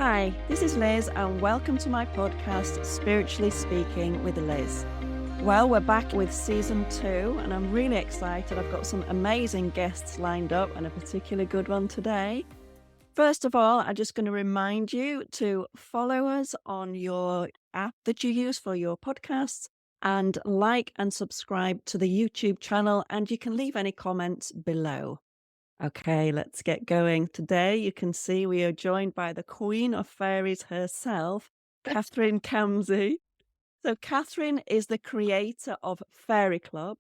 Hi, this is Liz, and welcome to my podcast, Spiritually Speaking with Liz. Well, we're back with season 2, and I'm really excited. I've got some amazing guests lined up, and a particularly good one today. First of all, I'm just going to remind you to follow us on your app that you use for your podcasts, and like and subscribe to the YouTube channel, and you can leave any comments below. Okay, let's get going. Today, you can see we are joined by the Queen of Fairies herself, Kathryn Camsey. So Kathryn is the creator of Fairy Club,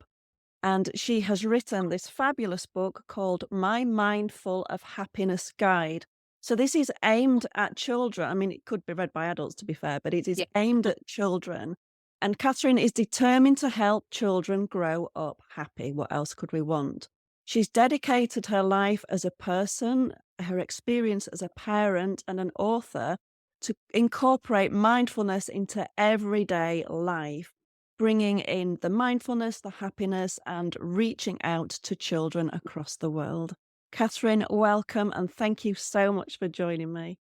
and she has written this fabulous book called My Mindful of Happiness Guide. So this is aimed at children. I mean, it could be read by adults, to be fair, but it is aimed at children. And Kathryn is determined to help children grow up happy. What else could we want? She's dedicated her life as a person, her experience as a parent and an author to incorporate mindfulness into everyday life, bringing in the mindfulness, the happiness, and reaching out to children across the world. Kathryn, welcome, and thank you so much for joining me.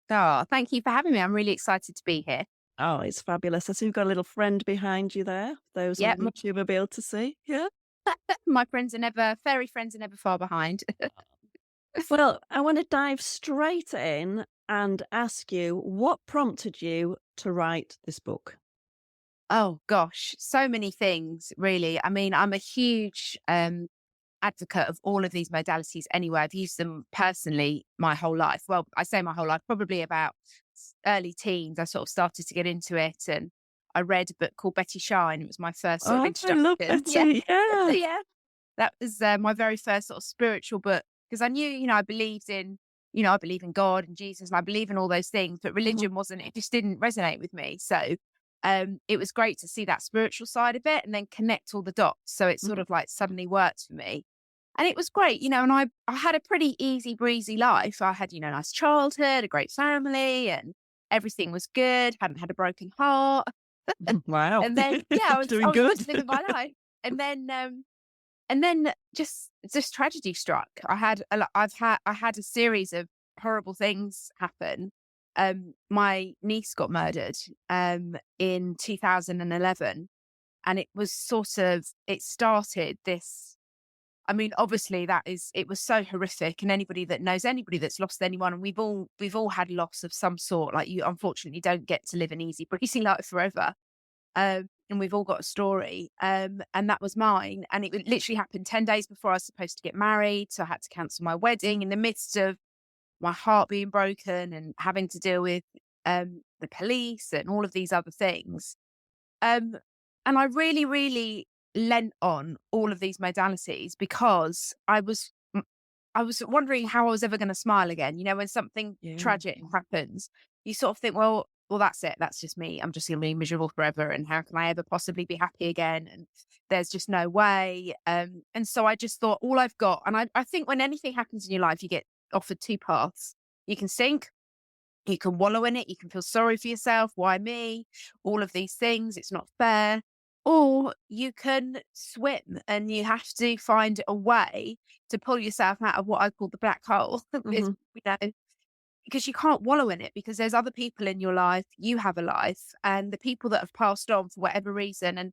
Oh, thank you for having me. I'm really excited to be here. Oh, it's fabulous. I see you've got a little friend behind you there. Those on YouTube will be able to see. Yeah. My fairy friends are never far behind. Well, I want to dive straight in and ask you, what prompted you to write this book? Oh gosh, so many things, really. I mean, I'm a huge advocate of all of these modalities anyway. I've used them personally my whole life. Well, I say my whole life, probably about early teens. I sort of started to get into it, and I read a book called Betty Shine. It was my first sort of introduction. I love Betty. Yeah. Yeah. That was my very first sort of spiritual book, because I knew, I believed in, I believe in God and Jesus, and I believe in all those things, but religion it just didn't resonate with me. So it was great to see that spiritual side of it and then connect all the dots. So it sort of like suddenly worked for me. And it was great, and I had a pretty easy breezy life. I had, nice childhood, a great family, and everything was good. Hadn't had a broken heart. Wow. And then, I was doing good good. living my life. And then just tragedy struck. I had a series of horrible things happen. My niece got murdered in 2011, and it started this. I mean, obviously it was so horrific, and anybody that knows anybody that's lost anyone, and we've all had loss of some sort. Like, you unfortunately don't get to live an easy breezy life forever. And we've all got a story. And that was mine. And it literally happened 10 days before I was supposed to get married. So I had to cancel my wedding in the midst of my heart being broken and having to deal with the police and all of these other things. And I really, really lent on all of these modalities because I was wondering how I was ever going to smile again. When something tragic happens, you sort of think, well, that's it. That's just me. I'm just going to be miserable forever. And how can I ever possibly be happy again? And there's just no way. And so I just thought, all I've got, and I think when anything happens in your life, you get offered two paths. You can sink, you can wallow in it, you can feel sorry for yourself. Why me? All of these things. It's not fair. Or you can swim, and you have to find a way to pull yourself out of what I call the black hole. Because you can't wallow in it, because there's other people in your life, you have a life, and the people that have passed on for whatever reason. And,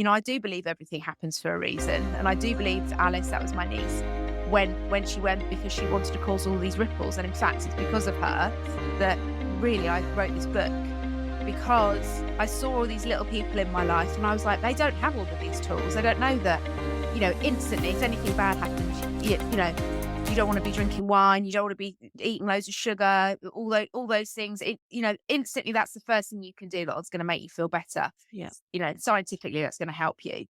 I do believe everything happens for a reason. And I do believe Alice, that was my niece, when she went because she wanted to cause all these ripples. And in fact, it's because of her that really I wrote this book, because I saw all these little people in my life, and I was like, they don't have all of these tools. They don't know that, instantly, if anything bad happens, you don't want to be drinking wine. You don't want to be eating loads of sugar, all those things. Instantly, that's the first thing you can do that's going to make you feel better. Yeah. Scientifically, that's going to help you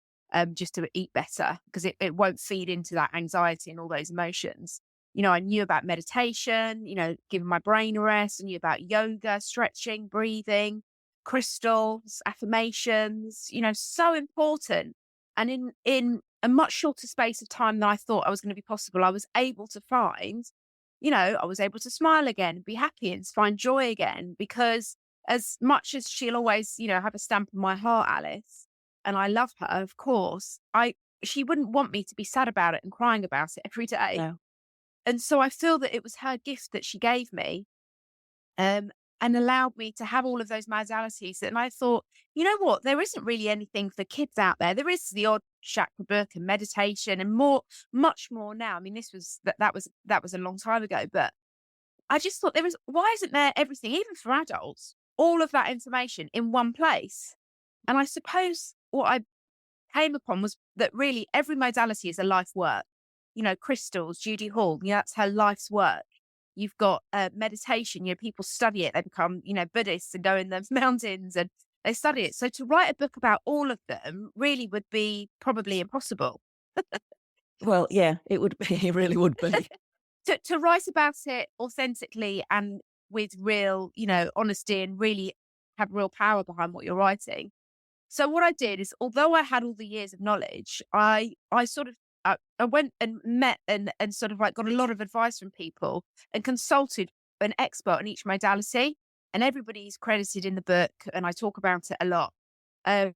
just to eat better, because it won't feed into that anxiety and all those emotions. I knew about meditation, giving my brain a rest. I knew about yoga, stretching, breathing, crystals, affirmations, so important. And in a much shorter space of time than I thought I was going to be possible, I was able to find, I was able to smile again, be happy, and find joy again. Because as much as she'll always, have a stamp on my heart, Alice, and I love her, of course, she wouldn't want me to be sad about it and crying about it every day. No. And so I feel that it was her gift that she gave me. and allowed me to have all of those modalities. And I thought, you know what? There isn't really anything for kids out there. There is the odd chakra book and meditation and much more now. I mean, that was a long time ago, but I just thought why isn't there everything, even for adults, all of that information in one place? And I suppose what I came upon was that really every modality is a life work. You know, crystals, Judy Hall, that's her life's work. You've got meditation, people study it, they become, Buddhists and go in the mountains and they study it. So to write a book about all of them really would be probably impossible. Well, yeah, it would be. It really would be. To write about it authentically and with real, honesty and really have real power behind what you're writing. So what I did is, although I had all the years of knowledge, I sort of I went and met and sort of like got a lot of advice from people and consulted an expert on each modality, and everybody's credited in the book, and I talk about it a lot. Um,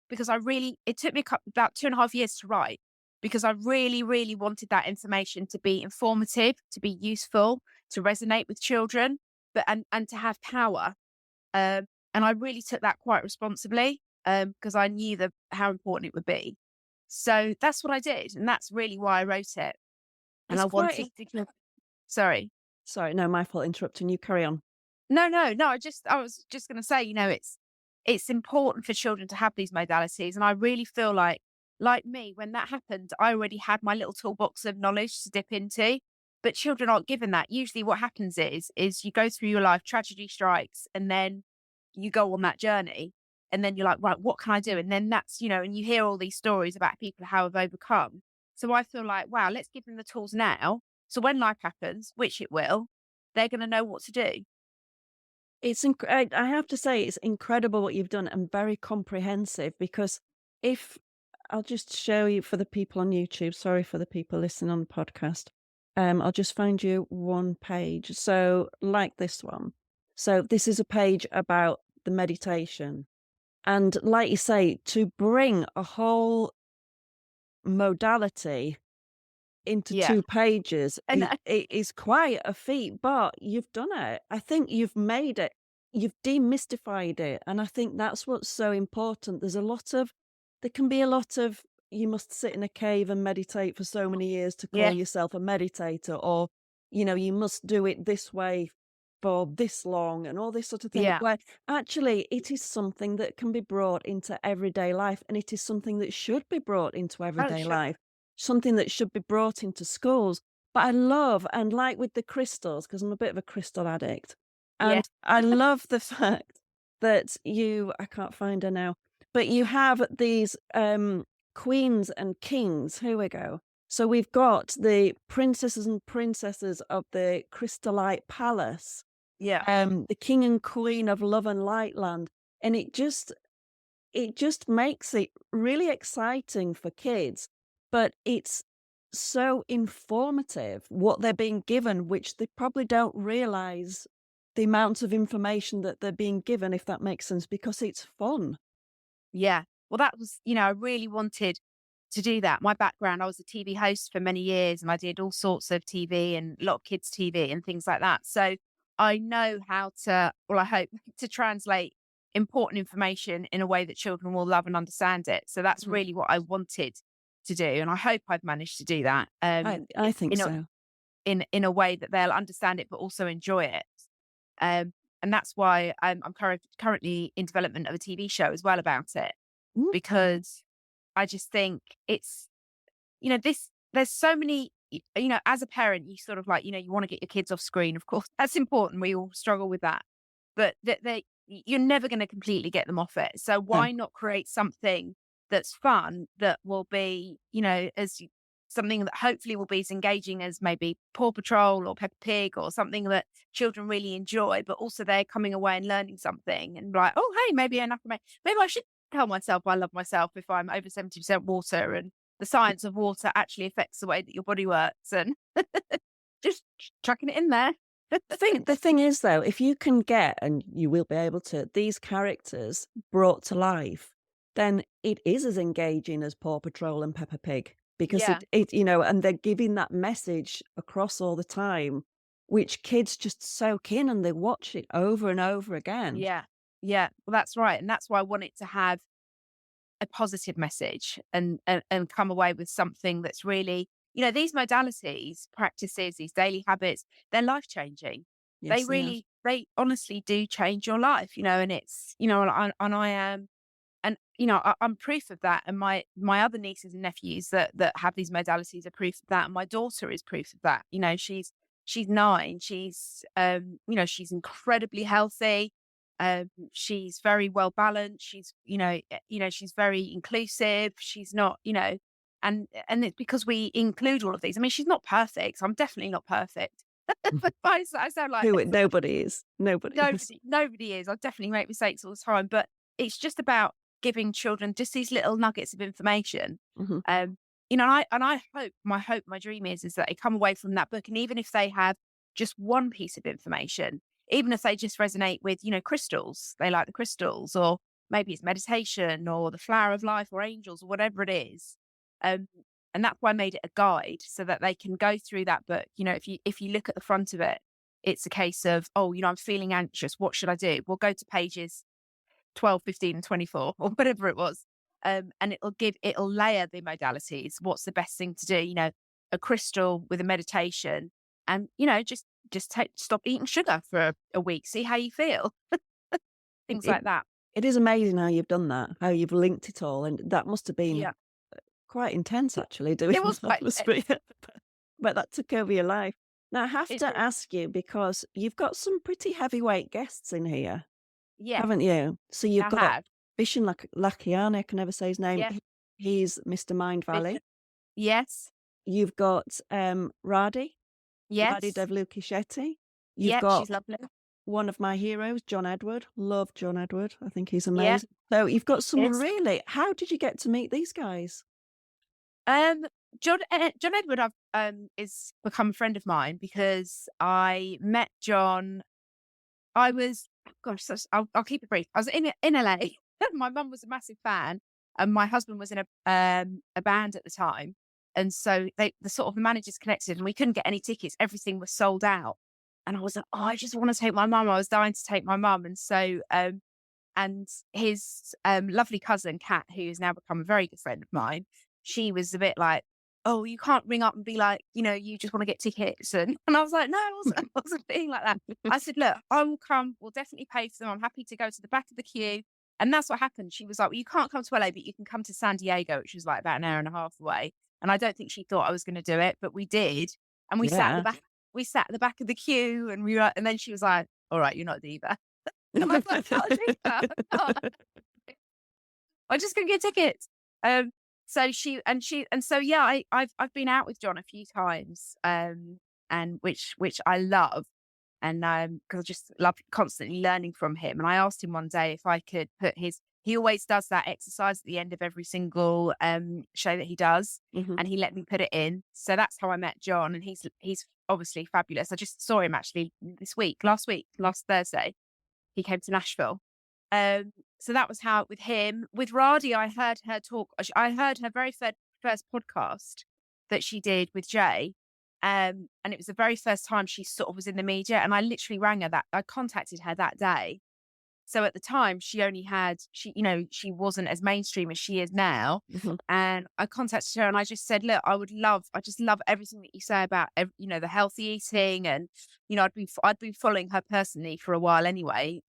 because it took me about 2.5 years to write, because I really, really wanted that information to be informative, to be useful, to resonate with children, but and to have power. And I really took that quite responsibly, because I knew how important it would be. So that's what I did, and that's really why I wrote it. And It's I quite. wanted to. Sorry. Sorry, no, my fault interrupting you. Carry on. No, no, no. I was just going to say, it's important for children to have these modalities, and I really feel like me, when that happened, I already had my little toolbox of knowledge to dip into. But children aren't given that. Usually, what happens is you go through your life, tragedy strikes, and then you go on that journey, and then you're like, right, what can I do? And then that's, and you hear all these stories about people how have overcome. So I feel like, wow, let's give them the tools now. So when life happens, which it will, they're going to know what to do. I have to say, it's incredible what you've done and very comprehensive, because if I'll just show you for the people on YouTube, sorry for the people listening on the podcast. I'll just find you one page. So like this one. So this is a page about the meditation. And like you say, to bring a whole modality into Yeah. 2 pages, And it is quite a feat, but you've done it. I think you've made it. You've demystified it, and I think that's what's so important. There can be a lot of, you must sit in a cave and meditate for so many years to call yeah, yourself a meditator, or, you must do it this way for this long and all this sort of thing, yeah, where actually it is something that can be brought into everyday life, and it is something that should be brought into everyday sure. life, something that should be brought into schools. But I love, and like with the crystals, because I'm a bit of a crystal addict, Yeah, and I love the fact that I can't find her now, but you have these queens and kings. Here we go. So we've got the princesses and princesses of the Crystallite Palace, yeah, the king and queen of Love and Lightland, and it just makes it really exciting for kids, but it's so informative what they're being given, which they probably don't realize the amount of information that they're being given, if that makes sense, because it's fun. yeah. Well, that was, I really wanted to do that. My background, I was a TV host for many years, and I did all sorts of TV and a lot of kids' TV and things like that. So I know how to, well, I hope to translate important information in a way that children will love and understand it. So that's Mhm. really what I wanted to do, and I hope I've managed to do that. I think In a so. in a way that they'll understand it but also enjoy it. And that's why I'm currently in development of a TV show as well about it, Mm. because I just think it's, there's so many, as a parent, you sort of like, you want to get your kids off screen. Of course, that's important. We all struggle with that, but you're never going to completely get them off it. So No. why not create something that's fun, that will be, something that hopefully will be as engaging as maybe Paw Patrol or Peppa Pig, or something that children really enjoy, but also they're coming away and learning something and like, oh, hey, maybe maybe I should tell myself I love myself if I'm over 70% water, and the science of water actually affects the way that your body works, and just chucking it in there. The thing is, though, if you can get, and you will be able to, these characters brought to life, then it is as engaging as Paw Patrol and Peppa Pig, because Yeah. and they're giving that message across all the time. which kids just soak in and they watch it over and over again. Yeah. Yeah. Well, that's right. And that's why I want it to have a positive message and come away with something that's really, these modalities, practices, these daily habits, they're life changing. They Yes, they are. really, they honestly do change your life, and it's, and I am, and I'm proof of that. And my other nieces and nephews that have these modalities are proof of that. And my daughter is proof of that. She's 9. She's incredibly healthy. She's very well balanced. She's very inclusive. She's not, and it's because we include all of these. I mean, she's not perfect. I'm definitely not perfect. But I sound like Nobody is. Nobody is. nobody is. I definitely make mistakes all the time, but it's just about giving children just these little nuggets of information. Mhm. I hope, my dream is that they come away from that book, and even if they have just one piece of information, even if they just resonate with, crystals, they like the crystals, or maybe it's meditation or the flower of life or angels or whatever it is. Um, and that's why I made it a guide so that they can go through that book. If you look at the front of it, it's a case of, oh, I'm feeling anxious. What should I do? We'll go to pages 12, 15, and 24 or whatever it was. And it'll layer the modalities. What's the best thing to do? A crystal with a meditation, and, stop eating sugar for a week. See how you feel. Things It like that. it is amazing how you've done that, how you've linked it all, and that must have been Yeah. quite intense actually doing It was that, quite, must be. But that took over your life. Now I have it to did. ask you, because you've got some pretty heavyweight guests in here, Yeah, haven't you? So you've I got have. Vishen Lakhiani, I can never say his name. Yeah. He's Mr. Mind Valley. Yes. You've got Radhi Yes. Devluki Shetty. You've Yeah. got She's lovely. one of my heroes, John Edward. Love John Edward. I think he's Yeah. amazing. So you've got some Yes. really. How did you get to meet these guys? Um, John Edward is become a friend of mine because I met John. I was, gosh, I'll keep it brief. I was in LA. My mum was a massive fan, and my husband was in a band at the time, and so the sort of managers connected, and we couldn't get any tickets. Everything was sold out, and I was like, oh, I just want to take my mum. I was dying to take my mum, and so and his lovely cousin Kat, who has now become a very good friend of mine, she was a bit like, "Oh, you can't ring up and be like, you just want to get tickets." And I was like, "No, I wasn't being like that." I said, "Look, I will come. We'll definitely pay for them. I'm happy to go to the back of the queue." And that's what happened. She was like, "Well, you can't come to LA, but you can come to San Diego," which was like about an hour and a half away. And I don't think she thought I was going to do it, but we did. And we sat at the Yeah. back. We sat at the back of the queue, and and then she was like, "All right, you're not a diva." And I was like, "Not a diva. I'm just gonna get tickets." So yeah, I've been out with John a few times, and which I love, and because I just love constantly learning from him. And I asked him one day if I could put he always does that exercise at the end of every single show that he does, Mhm. and he let me put it in. So that's how I met John, and he's obviously fabulous. I just saw him actually last Thursday. He came to Nashville. So that was how with him. With Radhi, I heard her talk. I heard her very first podcast that she did with Jay. And it was the very first time she sort of was in the media. And I literally rang her I contacted her that day. So at the time she wasn't as mainstream as she is now. Mhm. And I contacted her and I just said, "Look, I just love everything that you say about, the healthy eating." And, I'd been following her personally for a while anyway.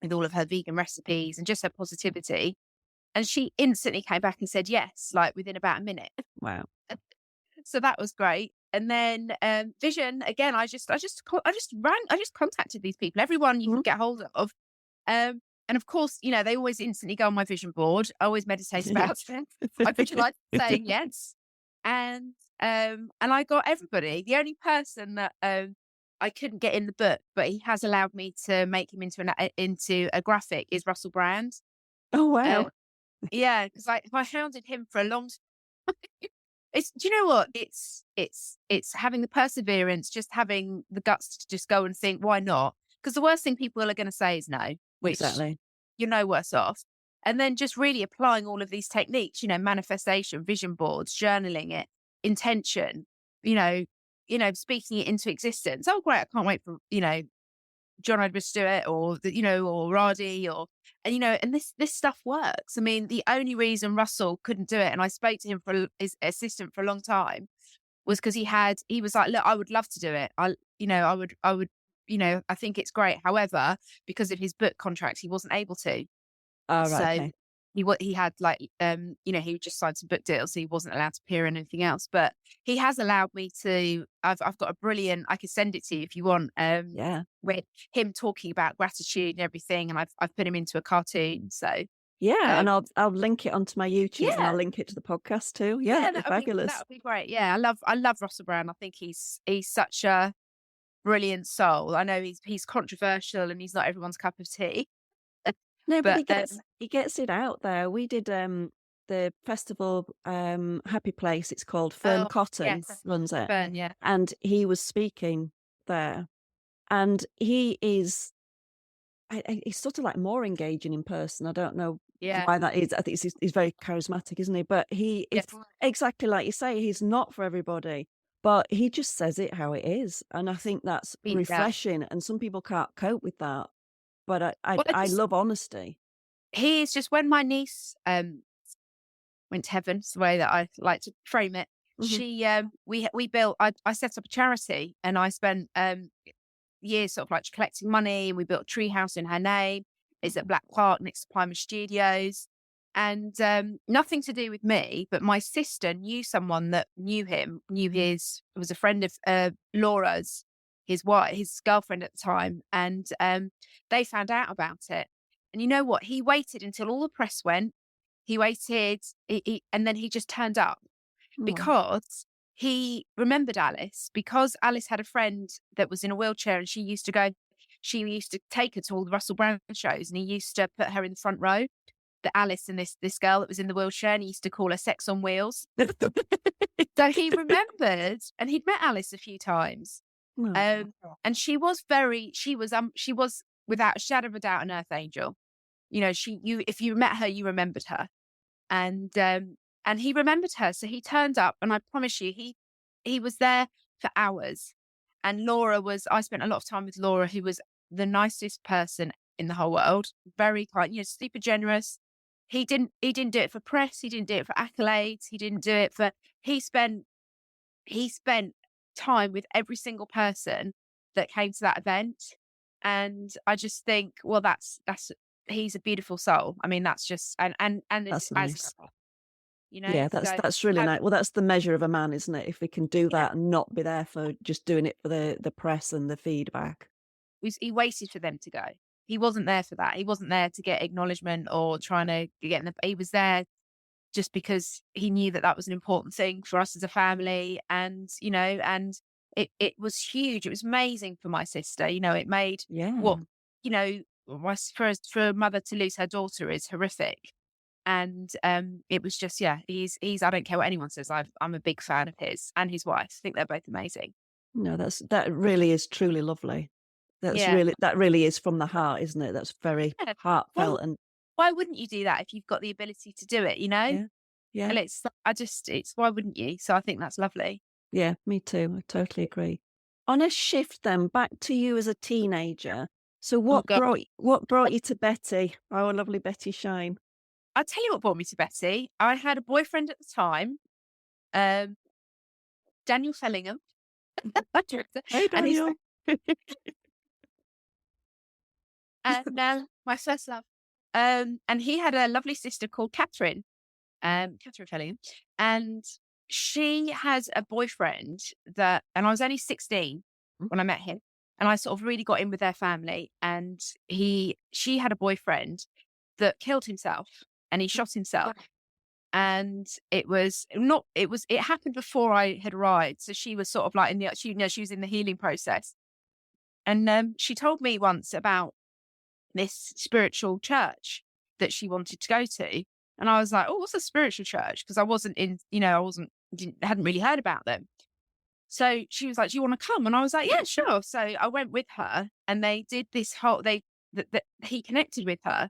With all of her vegan recipes and just her positivity. And she instantly came back and said yes, like within about a minute. Wow. So that was great. And then Vision, again, I just contacted these people, everyone you Mhm. could get hold of. And of course, they always instantly go on my vision board. I always meditate about it. I visualize saying yes. And I got everybody. The only person that I couldn't get in the book, but he has allowed me to make him into a graphic, is Russell Brand. Oh, Uh, wow. yeah, because I hounded him for a long time. Do you know what? It's having the perseverance, just having the guts to just go and think, why not? Because the worst thing people are going to say is no, which Exactly. you're no worse off. And then just really applying all of these techniques, manifestation, vision boards, journaling it, intention, you know, speaking it into existence. Oh, great. I can't wait for, John Edwards to do it, or or Radi, and this stuff works. I mean, the only reason Russell couldn't do it, and I spoke to him for his assistant for a long time, was because he was like, look, I would love to do it. I would, I think it's great. However, because of his book contract, he wasn't able to. Oh, right. So Okay. he had like, he just signed some book deals, so he wasn't allowed to appear in anything else. But he has allowed me to. I've got a brilliant. I can send it to you if you want. Yeah. With him talking about gratitude and everything, and I've put him into a cartoon. So Yeah. And um, I'll link it onto my YouTube, and I'll yeah, link it to the podcast too. Yeah, that'd be that fabulous. would be great. Yeah, I love Russell Brand. I think he's such a brilliant soul. I know he's controversial and he's not everyone's cup of tea, No, but but he gets it out there. We did the festival Happy Place, it's called. Fern oh Cotton yes, runs it. Fern, yeah, And he was speaking there. And he is he's sort of like more engaging in person. I don't know yeah, why that is. I think he's very charismatic, isn't he? But he yeah. is exactly like you say, he's not for everybody. But he just says it how it is. And I think that's Yeah. refreshing. And some people can't cope with that. But Well, I love honesty. he is just when my niece went to heaven, it's the way that I like to frame it. Mhm. She we built. I set up a charity, and I spent years sort of like collecting money, and we built a tree house in her name. It's at Black Park next to Primer Studios. And nothing to do with me, but my sister knew someone that knew him, was a friend of Laura's, his wife, his girlfriend at the time. And they found out about it. And you know what? He waited until all the press went. He waited, and then he just turned up Oh. because he remembered Alice, because Alice had a friend that was in a wheelchair, and she used to take her to all the Russell Brand shows, and he used to put her in the front row, the Alice and this girl that was in the wheelchair, and he used to call her Sex on Wheels. So he remembered, and he'd met Alice a few times. Oh. And she was without a shadow of a doubt an earth angel. If you met her, you remembered her. And he remembered her. So he turned up, and I promise you, he was there for hours. And I spent a lot of time with Laura, who was the nicest person in the whole world, very kind, super generous. He didn't do it for press. He didn't do it for accolades. He didn't do it for, he spent time with every single person that came to that event. And I just think, well, he's a beautiful soul. I mean, that's just, and it's That's nice. Yeah, so that's really nice. Well, that's the measure of a man, isn't it? If we can do yeah, that and not be there for just doing it for the press and the feedback. he waited for them to go. He wasn't there for that. He wasn't there to get acknowledgement or trying to get he was there just because he knew that was an important thing for us as a family. And, and it was huge. It was amazing for my sister. It made Yeah. for a mother to lose her daughter is horrific. And it was just, he's I don't care what anyone says, I'm a big fan of his and his wife. I think they're both amazing. No, that really is truly lovely. Yeah. That really is from the heart, isn't it? That's very Yeah. heartfelt. Well, And why wouldn't you do that if you've got the ability to do it, yeah, yeah, And it's why wouldn't you? So I think that's lovely. yeah, me too. I totally agree. On a shift then, back to you as a teenager. So Oh God. what brought you to Betty, our lovely Betty Shine? I'll tell you what brought me to Betty. I had a boyfriend at the time, um, Daniel Fellingham, my director, Hey, and he's Daniel. and my first love. And he had a lovely sister called Kathryn, Kathryn Fellingham, and she has a boyfriend and I was only 16 when I met him, and I sort of really got in with their family. And she had a boyfriend that killed himself, and he shot himself. And it happened before I had arrived. So she was sort of like she was in the healing process. And she told me once about this spiritual church that she wanted to go to. And I was like, oh, what's a spiritual church? Because I wasn't hadn't really heard about them. So she was like, do you want to come? And I was like, yeah, sure. So I went with her, and they did this whole, that he connected with her,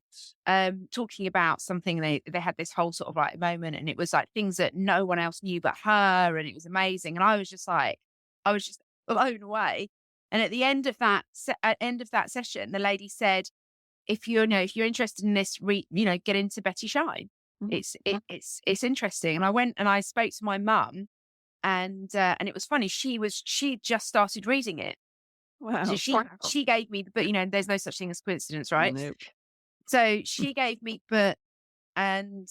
talking about something. They had this whole sort of like moment, and it was like things that no one else knew but her, and it was amazing. And I was just like, I was just blown away. And at the end of that session, the lady said, if you're, if you're interested in this, get into Betty Shine. Mhm. It's interesting. And I went and I spoke to my mum, and it was funny. She just started reading it. So Wow. she gave me the book. There's no such thing as coincidence, right? Nope. So she gave me the book, and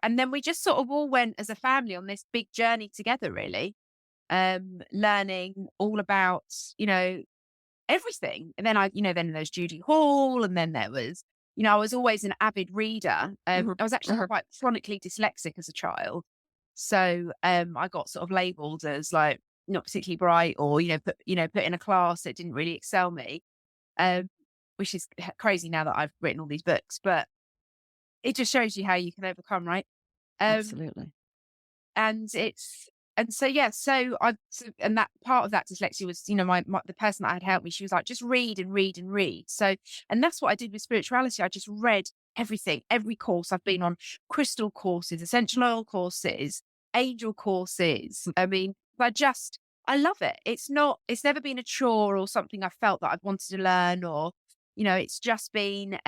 and then we just sort of all went as a family on this big journey together, really, learning all about, everything. And then then there's Judy Hall, and then there was, I was always an avid reader. I was actually quite chronically dyslexic as a child. So I got sort of labeled as like not particularly bright, or, put in a class that didn't really excel me, which is crazy now that I've written all these books, but it just shows you how you can overcome, right? Absolutely. And and that part of that dyslexia was, the person that had helped me, she was like, just read and read and read. So, and that's what I did with spirituality. I just read everything, every course. I've been on crystal courses, essential oil courses, angel courses. I mean, I love it. It's never been a chore or something I felt that I've wanted to learn, or, it's just been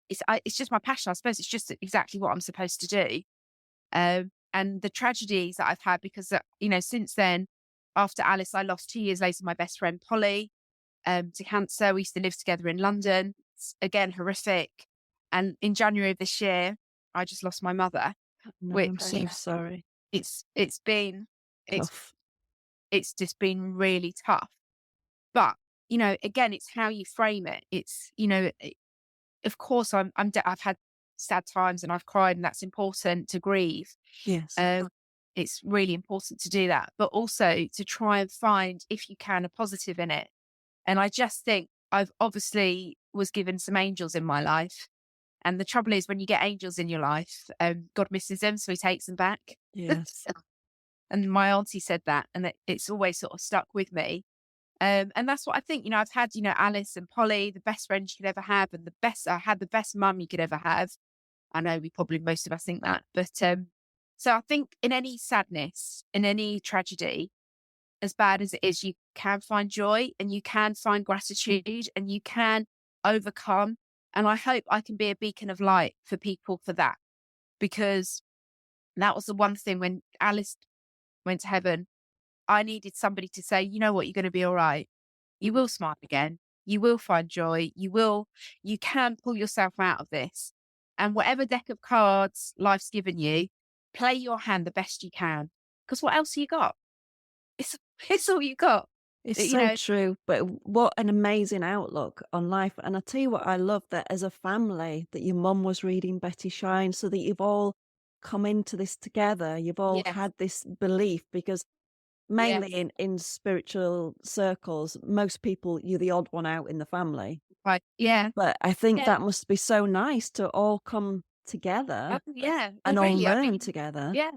it's just my passion. I suppose it's just exactly what I'm supposed to do. And the tragedies that I've had, because, since then, after Alice, I lost 2 years later my best friend Polly to cancer. We used to live together in London. It's, again, horrific. And in January of this year, I just lost my mother. No, I'm which so sorry. it's Tough. it's just been really tough. But, again, it's how you frame it. It's, of course, I've had sad times and I've cried, and that's important to grieve. Yes. It's really important to do that, but also to try and find, if you can, a positive in it. And I just think I've obviously was given some angels in my life. And the trouble is, when you get angels in your life, God misses them, so he takes them back. Yes. And my auntie said that, and it's always sort of stuck with me. And that's what I think. I've had, Alice and Polly, the best friends you could ever have, and I had the best mum you could ever have. I know most of us think that, but so I think in any sadness, in any tragedy, as bad as it is, you can find joy, and you can find gratitude, and you can overcome. And I hope I can be a beacon of light for people for that, because that was the one thing when Alice went to heaven. I needed somebody to say, you know what, you're going to be all right. You will smile again. You will find joy. You can pull yourself out of this. And whatever deck of cards life's given you, play your hand the best you can. Because what else have you got? It's all you got. It's so true, but what an amazing outlook on life. And I tell you what, I love that as a family, that your mum was reading Betty Shine, so that you've all come into this together. You've all Yes. had this belief, because mainly in spiritual circles, most people, you're the odd one out in the family. Right. Yeah. But I think that must be so nice to all come together and all learn together. Yeah.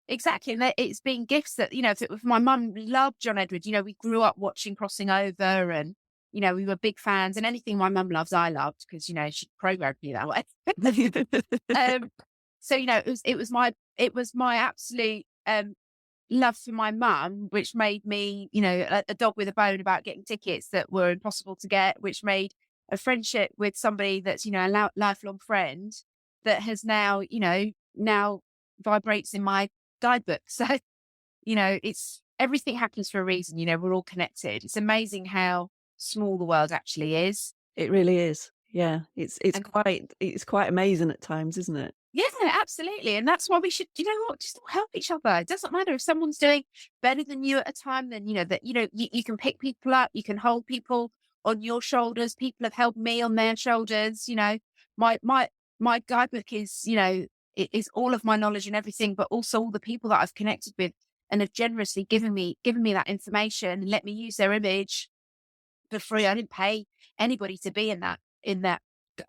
Exactly. And it's been gifts that, if my mum loved John Edward, we grew up watching Crossing Over, and, we were big fans, and anything my mum loves, I loved, because, she programmed me that way. So, it was my absolute, love for my mum, which made me, a dog with a bone about getting tickets that were impossible to get, which made a friendship with somebody that's, a lifelong friend that has now, now vibrates in my guidebook. So, it's everything happens for a reason. We're all connected. It's amazing how small the world actually is. It really is. Yeah. It's quite amazing at times, isn't it? Yeah, absolutely. And that's why we should, just help each other. It doesn't matter if someone's doing better than you at a time, then, you can pick people up, you can hold people on your shoulders. People have held me on their shoulders. My guidebook is, it is all of my knowledge and everything, but also all the people that I've connected with and have generously given me that information and let me use their image for free. I didn't pay anybody to be in that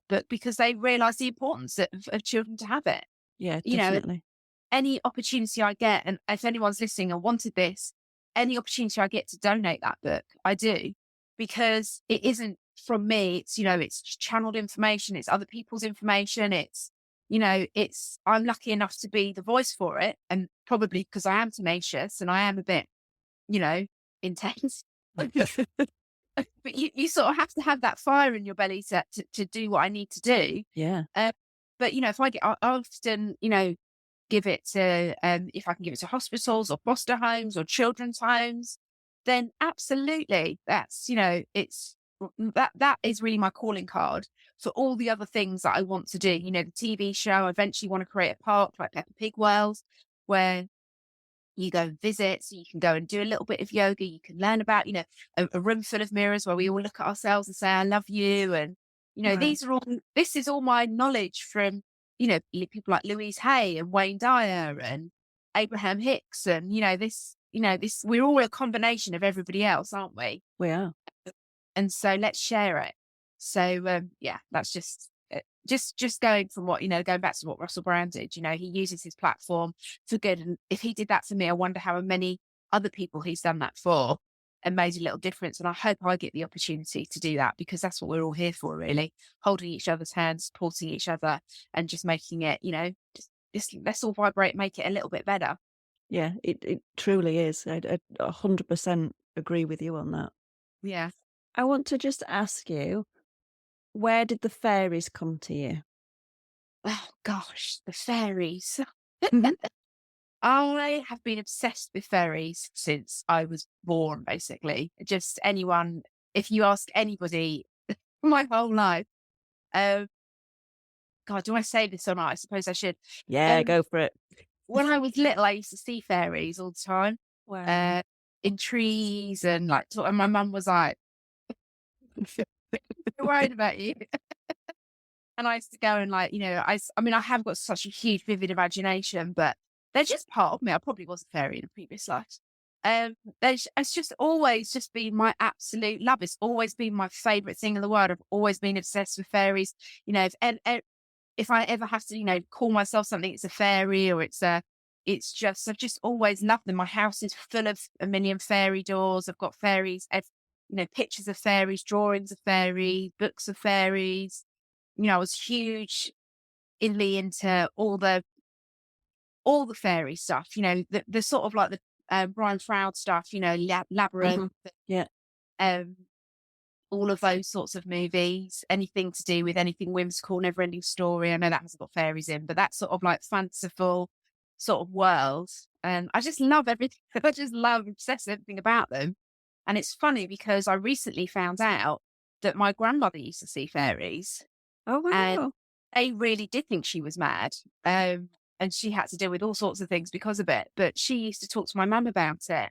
book, because they realize the importance of children to have it. Yeah, definitely. Any opportunity I get, and if anyone's listening and wanted this, any opportunity I get to donate that book, I do, because it isn't from me. It's, it's channeled information. It's other people's information. It's, I'm lucky enough to be the voice for it, and probably because I am tenacious and I am a bit intense. But you sort of have to have that fire in your belly to do what I need to do. Yeah. But if I often, give it to, if I can give it to hospitals or foster homes or children's homes, then absolutely, that's, that is really my calling card for all the other things that I want to do. The TV show, I eventually want to create a park like Peppa Pig World, where you go and visit, so you can go and do a little bit of yoga. You can learn about, a room full of mirrors where we all look at ourselves and say, I love you. And, Right. this is all my knowledge from, people like Louise Hay and Wayne Dyer and Abraham Hicks. And, we're all a combination of everybody else, aren't we? We are. And so let's share it. So, yeah, that's just going from what, going back to what Russell Brand did, he uses his platform for good. And if he did that for me, I wonder how many other people he's done that for and made a little difference. And I hope I get the opportunity to do that, because that's what we're all here for, really. Holding each other's hands, supporting each other, and just making it, just let's all vibrate, make it a little bit better. Yeah, it truly is. I 100% agree with you on that. Yeah. I want to just ask you, where did the fairies come to you? Oh gosh, the fairies. Mhm. I have been obsessed with fairies since I was born, basically. Just anyone, if you ask anybody my whole life, um, God, do I say this or not? I suppose I should. Yeah, Um, go for it. when I was little, I used to see fairies all the time, Wow. uh, in trees and and my mum was like, "I'm worried about you." And I used to go and I mean, I have got such a huge, vivid imagination, but they're just part of me. I probably was a fairy in a previous life. It's just always just been my absolute love. It's always been my favorite thing in the world. I've always been obsessed with fairies. If I ever have to, call myself something, it's a fairy, or it's just, I've just always loved them. My house is full of a million fairy doors. I've got fairies, pictures of fairies, drawings of fairies, books of fairies. I was hugely into all the fairy stuff, the sort of like the Brian Froud stuff, Labyrinth, Mhm. Yeah. um, all of those sorts of movies, anything to do with anything whimsical, never ending story. I know that hasn't got fairies in, but that sort of like fanciful sort of world. And I just love everything. I just love, obsess everything about them. And it's funny because I recently found out that my grandmother used to see fairies, Oh, and wow. they really did think she was mad. And she had to deal with all sorts of things because of it. But she used to talk to my mum about it.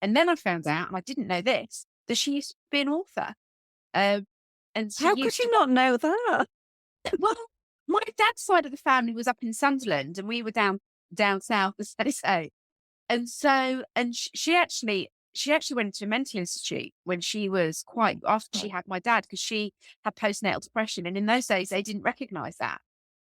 And then I found out, and I didn't know this, that she used to be an author. Um, and she How could used you to, not know that? well, my dad's side of the family was up in Sunderland, and we were down south, as they say. And so, and she actually went to a mental institute when she was quite after she had my dad, because she had postnatal depression, and in those days they didn't recognize that,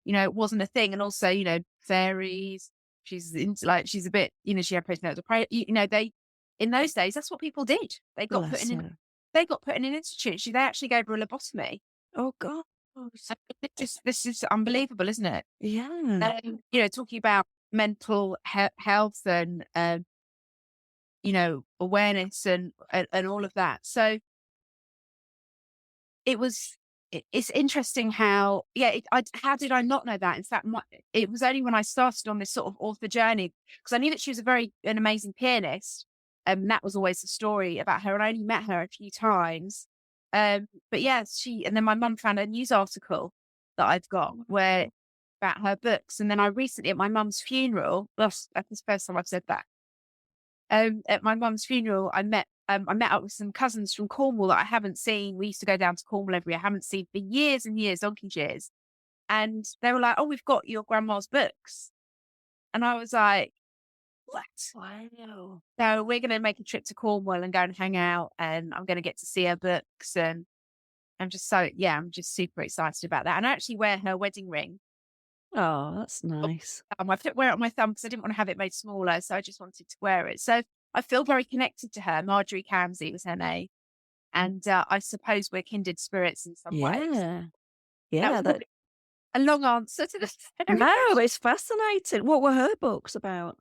it wasn't a thing. And also, fairies. She's into she's a bit, she had postnatal depression. They in those days that's what people did. They got put Bless in. her. They got put in an institute. They actually gave her a lobotomy. Oh, God. So this is unbelievable, isn't it? Yeah. Talking about mental health and awareness and all of that. So it's interesting how, how did I not know that? In fact, it was only when I started on this sort of author journey, because I knew that she was an amazing pianist. And that was always the story about her. And I only met her a few times. But yeah, and then my mum found a news article that I've got about her books. And then I recently, at my mum's funeral, that's the first time I've said that. At my mum's funeral, I met up with some cousins from Cornwall that I haven't seen. We used to go down to Cornwall every year. I haven't seen for years and years, donkey's years. And they were like, "Oh, we've got your grandma's books." And I was like, "What?" Wow. So we're going to make a trip to Cornwall and go and hang out, and I'm going to get to see her books. And I'm just super excited about that. And I actually wear her wedding ring. Oh, that's nice. I wear it on my thumb because I didn't want to have it made smaller, so I just wanted to wear it. So I feel very connected to her. Marjorie Camsey was her name, and I suppose we're kindred spirits in some ways. Yeah. That Yeah, was that probably a long answer to the very no, question. it's fascinating. What were her books about?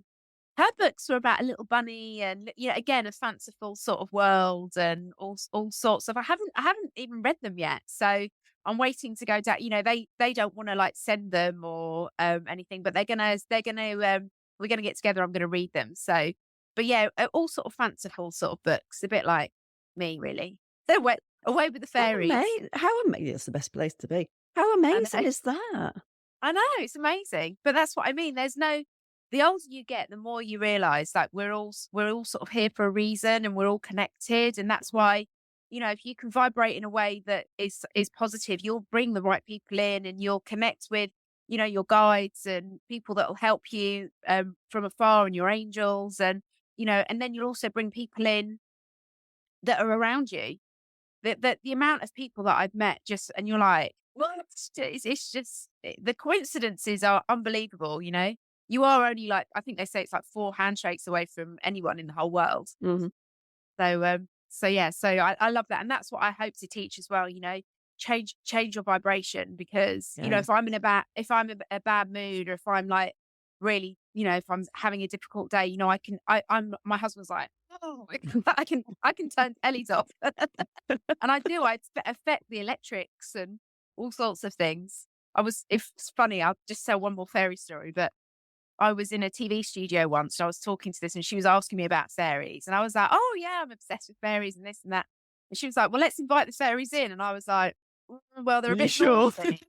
her books were about a little bunny and, again, a fanciful sort of world and all sorts of. I haven't even read them yet, so I'm waiting to go down. They don't want to like send them or anything, but we're gonna get together. I'm gonna read them. So, but yeah, all sort of fanciful sort of books, a bit like me, really. They're away with the fairies. How amazing! It's the best place to be. How I amazing know. is that? I know, it's amazing. But that's what I mean. The older you get, the more you realize like we're all sort of here for a reason and we're all connected. And that's why, if you can vibrate in a way that is positive, you'll bring the right people in and you'll connect with, your guides and people that will help you from afar and your angels and then you'll also bring people in that are around you. The amount of people that I've met just and you're like, what? It's just the coincidences are unbelievable, You are only like I think they say it's like 4 handshakes away from anyone in the whole world. Mhm. So yeah, so I love that. And that's what I hope to teach as well, change your vibration because, Yeah. if I'm in a bad mood or if I'm like really, if I'm having a difficult day, I'm my husband's like, oh, I can turn tellies off. And I affect the electrics and all sorts of things. If it's funny, I'll just tell one more fairy story, but I was in a TV studio once. And I was talking to this and she was asking me about fairies. And I was like, oh, yeah, I'm obsessed with fairies and this and that. And she was like, well, let's invite the fairies in. And I was like, well, they're Are a you bit sure? naughty.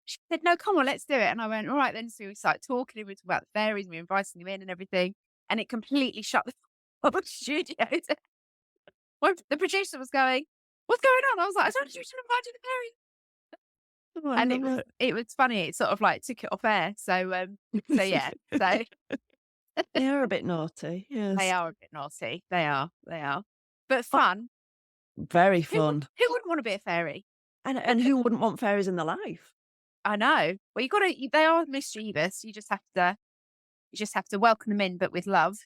She said, no, come on, let's do it. And I went, all right, then. So we started talking and we talked about the fairies and we were inviting them in and everything. And it completely shut the whole studio down. When the producer was going, what's going on? I was like, I told you to invite the fairies. Oh, I And love it was funny. It sort of like took it off air. So yeah. So They are a bit naughty, they yes. are a bit naughty. They are. They are. But Oh, fun. very Who would fun. who wouldn't want to be a fairy? And who wouldn't want fairies in their life? I know. Well, they are mischievous. You just have to welcome them in, but with love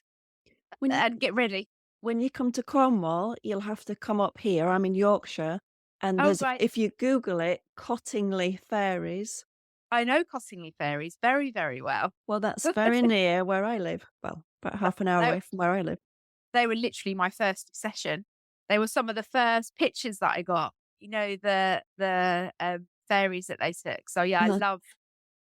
When you and get ready. when you come to Cornwall, you'll have to come up here. I'm in Yorkshire, and Oh, there's right. if you Google it, Cottingley Fairies. I know Cottingley fairies very, very well. Well, that's very near where I live. Well, about half an hour They, away from where I live. they were literally my first obsession. They were some of the first pictures that I got. The fairies that they took. So yeah,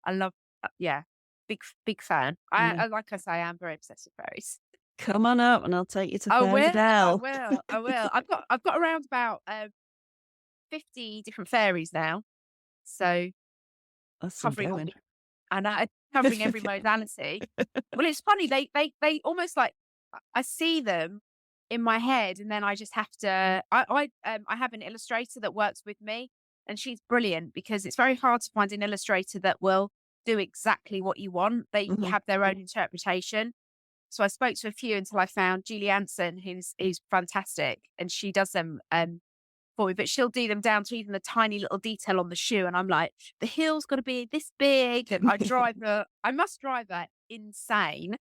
I love, yeah, big fan. Yeah. Like I say, I am very obsessed with fairies. Come on up and I'll take you to I Fairy will, I Dell. will, I will. I've got around about 50 different fairies now, so That's some covering going. and covering every modality. Well, it's funny they almost like I see them in my head, and then I just have to. I have an illustrator that works with me, and she's brilliant because it's very hard to find an illustrator that will do exactly what you want. They Mhm. have their own interpretation. So I spoke to a few until I found Julie Anson, who's fantastic, and she does them for me. But she'll do them down to even the tiny little detail on the shoe, and I'm like, the heel's got to be this big, and I must drive her insane.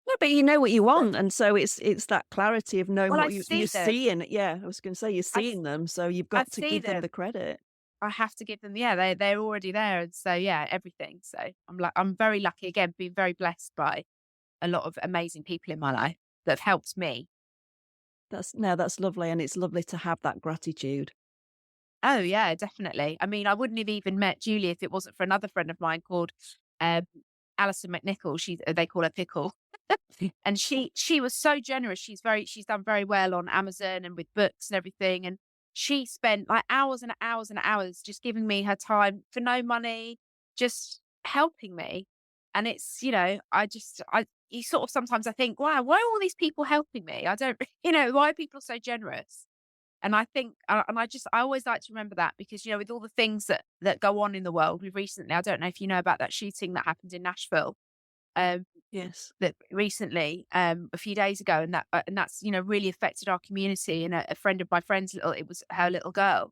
No, but you know what you want, and so it's that clarity of knowing Well, I what see you're them. seeing. Yeah, I was going to say you're I s- seeing them, so you've I got to see give them them. the credit. I have to give them. Yeah, they're already there, and so yeah, everything. So I'm very lucky again, being very blessed by a lot of amazing people in my life that have helped me. That's lovely, and it's lovely to have that gratitude. Oh yeah, definitely. I mean, I wouldn't have even met Julie if it wasn't for another friend of mine called um, Alison McNichol. They call her Pickle, and she was so generous. She's done very well on Amazon and with books and everything. And she spent like hours and hours and hours just giving me her time for no money, just helping me. And it's I you sort of sometimes I think, wow, why are all these people helping me? I don't, why are people so generous? And I think, and I always like to remember that because, with all the things that go on in the world, we've recently, I don't know if you know about that shooting that happened in Nashville, um, Yes. that recently, a few days ago, and that's, really affected our community. And a friend of my friend's it was her little girl.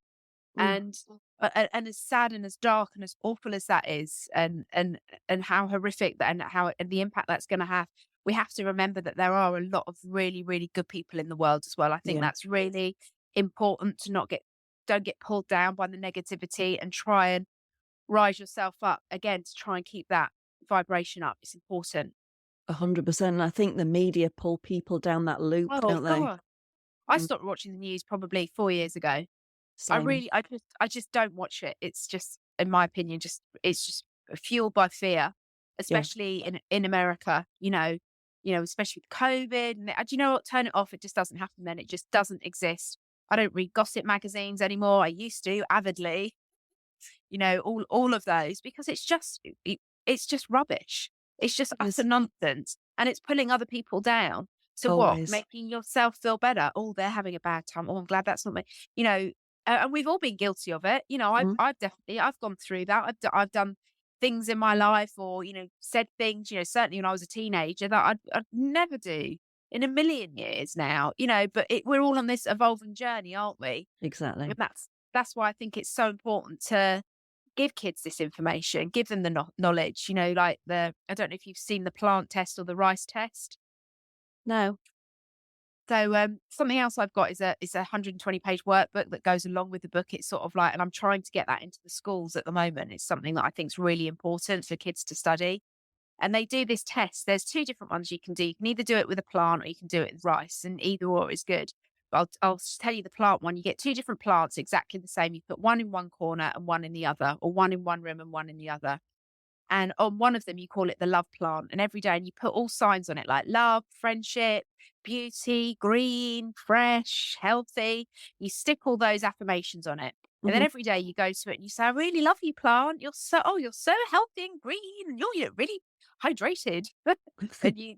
Mm. And, and as sad and as dark and as awful as that is, and how horrific that, and the impact that's going to have, we have to remember that there are a lot of really, really good people in the world as well. I think Yeah. that's really important to don't get pulled down by the negativity and try and rise yourself up again to try and keep that vibration up. It's important. 100%. And I think the media pull people down that loop, Oh don't they? God. I Mm. stopped watching the news probably 4 years ago. Same. I just don't watch it. It's just, in my opinion, it's just fueled by fear, Yeah. especially in America. Especially with COVID. And do you know what? Turn it off. It just doesn't happen. Then it just doesn't exist. I don't read gossip magazines anymore. I used to avidly. All of those, because it's just rubbish. It's just It utter is nonsense, and it's pulling other people down. So what? always. Making yourself feel better. Oh, they're having a bad time. Oh, I'm glad that's not me. You know, and we've all been guilty of it. Mm. I've gone through that. I've done things in my life, or said things. Certainly when I was a teenager, that I'd never do in a million years now. But we're all on this evolving journey, aren't we? Exactly. And that's why I think it's so important to give kids this information, give them the knowledge, like I don't know if you've seen the plant test or the rice test. No. So something else I've got is a 120-page workbook that goes along with the book. It's sort of like, and I'm trying to get that into the schools at the moment. It's something that I think is really important for kids to study. And they do this test. There's two different ones you can do. You can either do it with a plant or you can do it with rice, and either or is good. But I'll tell you the plant one. You get two different plants exactly the same. You put one in one corner and one in the other, or one in one room and one in the other. And on one of them, you call it the love plant. And every day, and you put all signs on it like love, friendship, beauty, green, fresh, healthy. You stick all those affirmations on it. And then Mhm. every day you go to it and you say, I really love you, plant. You're so healthy and green, and you're really hydrated. And you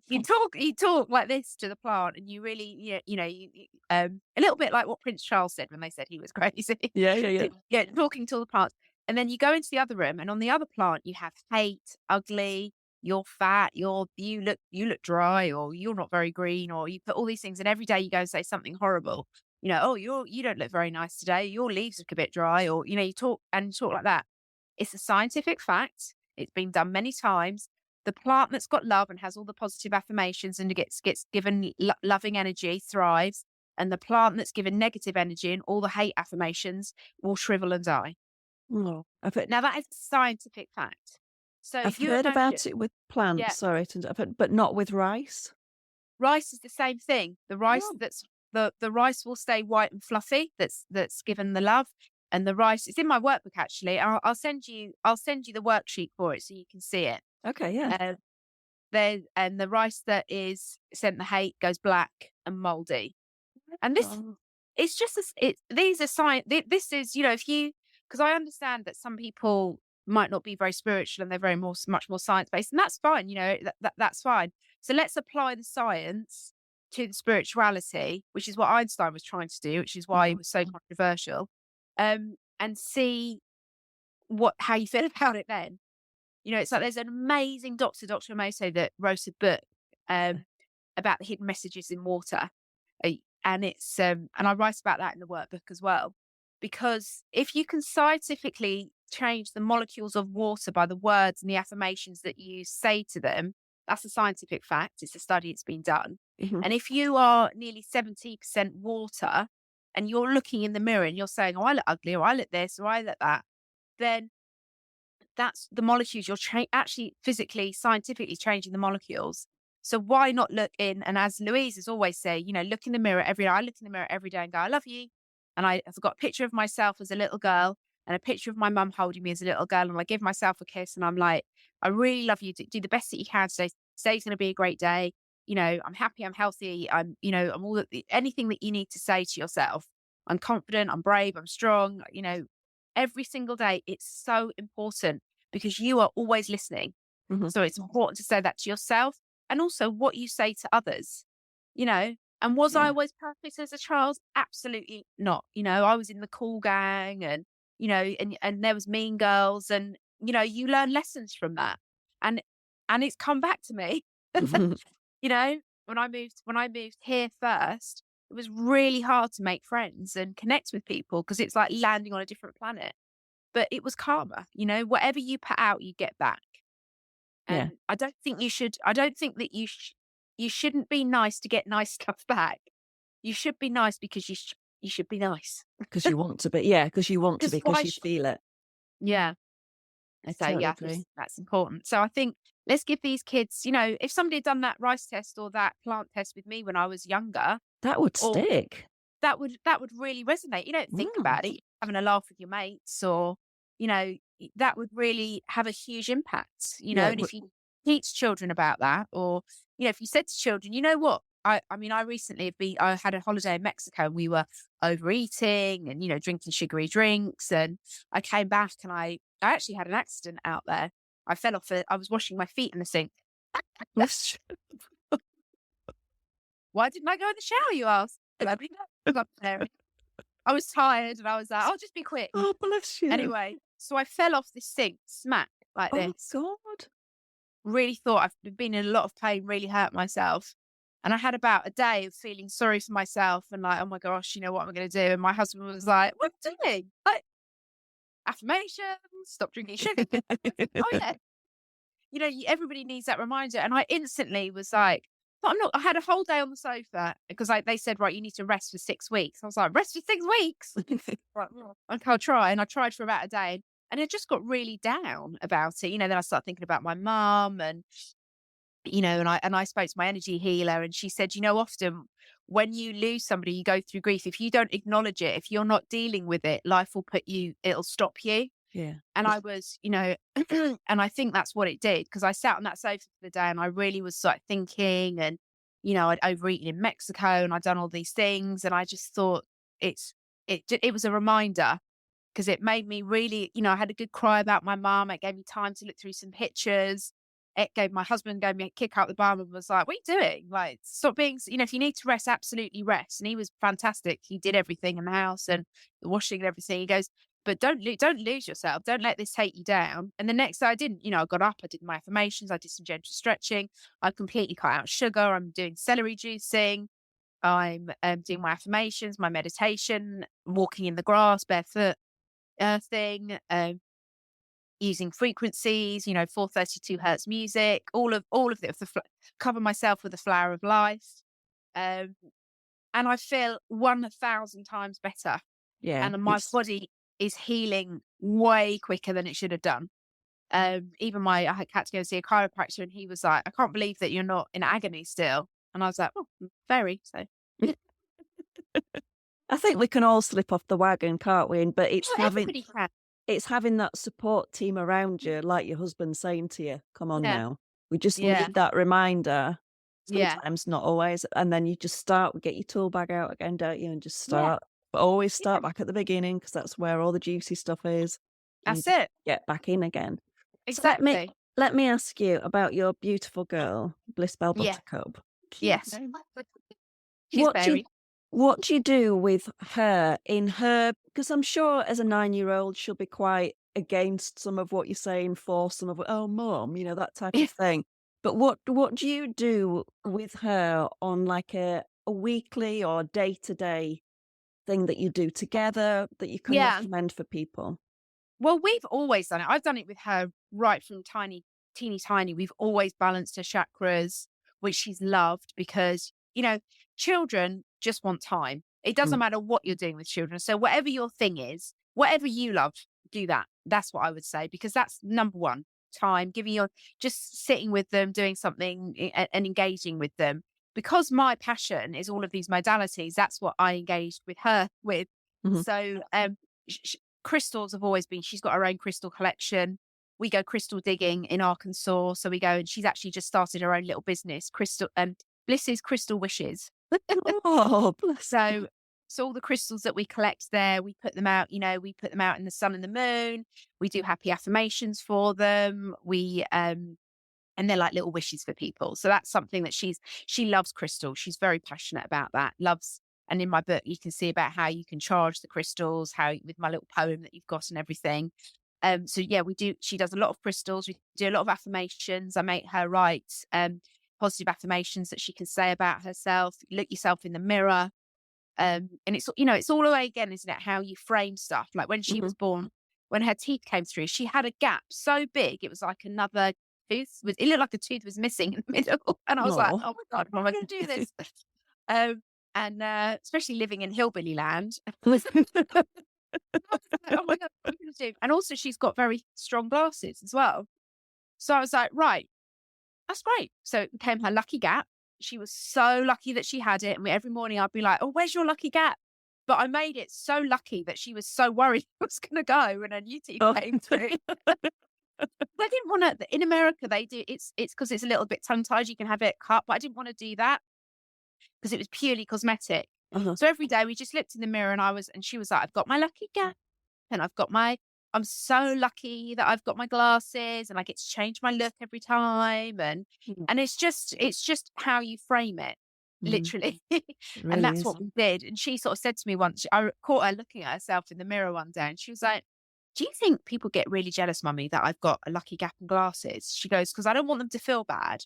talk like this to the plant, and you really, a little bit like what Prince Charles said when they said he was crazy. Yeah, yeah, yeah. Yeah, talking to all the plants. And then you go into the other room, and on the other plant you have hate, ugly, you're fat, you look dry, or you're not very green, or you put all these things. And every day you go and say something horrible. Oh, you don't look very nice today. Your leaves look a bit dry, or you talk like that. It's a scientific fact. It's been done many times. The plant that's got love and has all the positive affirmations and gets given loving energy thrives, and the plant that's given negative energy and all the hate affirmations will shrivel and die. Oh, Now that is a scientific fact. So I've you heard imagine, about it with plants. yeah, Sorry, but not with rice. rice is the same thing. The rice Oh, that's the rice will stay white and fluffy. That's given the love, and the rice. It's in my workbook actually. I'll send you the worksheet for it so you can see it. okay, yeah. Uh, and the rice that is sent the hate goes black and moldy. And this, Oh, it's just these are science. This is if you, because I understand that some people might not be very spiritual and they're much more science based, and that's fine. That's fine. So let's apply the science to the spirituality, which is what Einstein was trying to do, which is why it mhm. was so controversial. And see how you feel about it then. It's like there's an amazing doctor, Dr. Emoto, that wrote a book about the hidden messages in water. And it's and I write about that in the workbook as well. Because if you can scientifically change the molecules of water by the words and the affirmations that you say to them, that's a scientific fact. It's a study, it's been done. Mhm. And if you are nearly 70% water and you're looking in the mirror and you're saying, oh, I look ugly, or I look this, or I look that, then that's the molecules. You're actually physically, scientifically changing the molecules. So why not look in? And as Louise is always say, look in the mirror every day. I look in the mirror every day and go, I love you. And I've got a picture of myself as a little girl and a picture of my mum holding me as a little girl. And I give myself a kiss and I'm like, I really love you. Do the best that you can today. Today's going to be a great day. I'm happy. I'm healthy. I'm all anything that you need to say to yourself. I'm confident. I'm brave. I'm strong. Every single day. It's so important because you are always listening. Mhm. So it's important to say that to yourself and also what you say to others, And was I Yeah. always perfect as a child? Absolutely not. I was in the cool gang and, and there was mean girls and, you learn lessons from that. And it's come back to me. you know, when I moved here first, it was really hard to make friends and connect with people because it's like landing on a different planet. But it was karma, whatever you put out, you get back. Yeah, And I don't think that you shouldn't be nice to get nice stuff back. You should be nice because you should be nice. because you want to be. Yeah, because you want to be, Because because you feel it. yeah. I So totally yeah, I agree. think that's important. So I think let's give these kids, if somebody had done that rice test or that plant test with me when I was younger, That would or stick. that would really resonate. You don't think Mm. about it, having a laugh with your mates, or that would really have a huge impact. Yeah, And if you teach children about that, or if you said to children, you know what, I mean, I recently I had a holiday in Mexico, and we were overeating and drinking sugary drinks, and I came back and I actually had an accident out there. I fell off. I was washing my feet in the sink. bless Why didn't I go in the shower, you ask? I mean, God, Mary. I was tired and I was like, I'll just be quick. Oh, bless you. Anyway, so I fell off the sink, smack, like Oh, this. God. Really thought I've been in a lot of pain, really hurt myself. And I had about a day of feeling sorry for myself and like, oh my gosh, what am I going to do? And my husband was like, what are you doing? Like, affirmations, stop drinking sugar. Oh, yeah. Everybody needs that reminder. And I instantly was like, but I'm not, I had a whole day on the sofa because they said, right, you need to rest for 6 weeks. I was like, rest for 6 weeks? Right, okay, I'll try. And I tried for about a day and I just got really down about it. Then I started thinking about my mum and, and I spoke to my energy healer and she said, often when you lose somebody, you go through grief. If you don't acknowledge it, if you're not dealing with it, life will it'll stop you. Yeah. And I was, and I think that's what it did because I sat on that sofa for the day and I really was sort of thinking and, I'd overeaten in Mexico and I'd done all these things. And I just thought it was a reminder because it made me really, I had a good cry about my mum. It gave me time to look through some pictures. My husband gave me a kick out the bum and was like, what are you doing? Like, stop being, if you need to rest, absolutely rest. And he was fantastic. He did everything in the house and the washing and everything. He goes, but don't lose yourself. Don't let this take you down. And the next day I didn't, I got up, I did my affirmations, I did some gentle stretching. I completely cut out sugar. I'm doing celery juicing. I'm doing my affirmations, my meditation, walking in the grass, barefoot, earthing, using frequencies, 432 hertz music, all of cover myself with the flower of life. And I feel 1,000 times better. Yeah. And my body is healing way quicker than it should have done. Even I had to go see a chiropractor and he was like, I can't believe that you're not in agony still. And I was like, oh, very. So I think we can all slip off the wagon, can't we? But everybody can. it's having that support team around you, like your husband saying to you, come on Yeah. now. We just Yeah. need that reminder. Yeah. Sometimes, not always. And then you just get your tool bag out again, don't you? And just Yeah. start. But always start back at the beginning because that's where all the juicy stuff is. And That's you just it. get back in again. Exactly. So let me ask you about your beautiful girl, Bliss Bell Yeah. Buttercup. Yes. She's very. What do you do with her in her? Because I'm sure as a 9-year-old, she'll be quite against some of what you're saying, for some of, oh, mum, that type of thing. But what do you do with her on like a weekly or day-to-day thing that you do together that you can recommend for people? Well, we've always done it. I've done it with her right from teeny tiny. We've always balanced her chakras, which she's loved because, children just want time. It doesn't matter what you're doing with children. So whatever your thing is, whatever you love, do that. That's what I would say, because that's number one, time, just sitting with them, doing something and engaging with them. Because my passion is all of these modalities, that's what I engaged with her with. Mm-hmm. So, crystals have always been, she's got her own crystal collection. We go crystal digging in Arkansas. So we go, and she's actually just started her own little business, Bliss's Crystal Wishes. Oh, bless. So all the crystals that we collect there, we put them out, we put them out in the sun and the moon. We do happy affirmations for them. And they're like little wishes for people. So that's something that she loves crystals. She's very passionate about that. And in my book, you can see about how you can charge the crystals, with my little poem that you've got and everything. So yeah, she does a lot of crystals. We do a lot of affirmations. I make her write positive affirmations that she can say about herself. Look yourself in the mirror. And it's all the way again, isn't it? How you frame stuff. Like when she was born, when her teeth came through, she had a gap so big, it was like another tooth. It looked like a tooth was missing in the middle. And I was like, oh my God, how am I going to do this? And especially living in hillbilly land, I was like, oh my God, what are you gonna do? And also she's got very strong glasses as well. So I was like, right, that's great. So it became her lucky gap. She was so lucky that she had it. And every morning I'd be like, oh, where's your lucky gap? But I made it so lucky that she was so worried I was going to go when her new teeth Oh. came through. I didn't want to. In America, they do it's because it's a little bit tongue tied. You can have it cut, but I didn't want to do that because it was purely cosmetic. Uh-huh. So every day we just looked in the mirror and she was like, I've got my lucky gap and I'm so lucky that I've got my glasses and I get to change my look every time. And it's just how you frame it, Mm-hmm. literally. It And really that's is. what we did. And she sort of said to me once, I caught her looking at herself in the mirror one day and she was like, do you think people get really jealous, mummy, that I've got a lucky gap and glasses? She goes, because I don't want them to feel bad.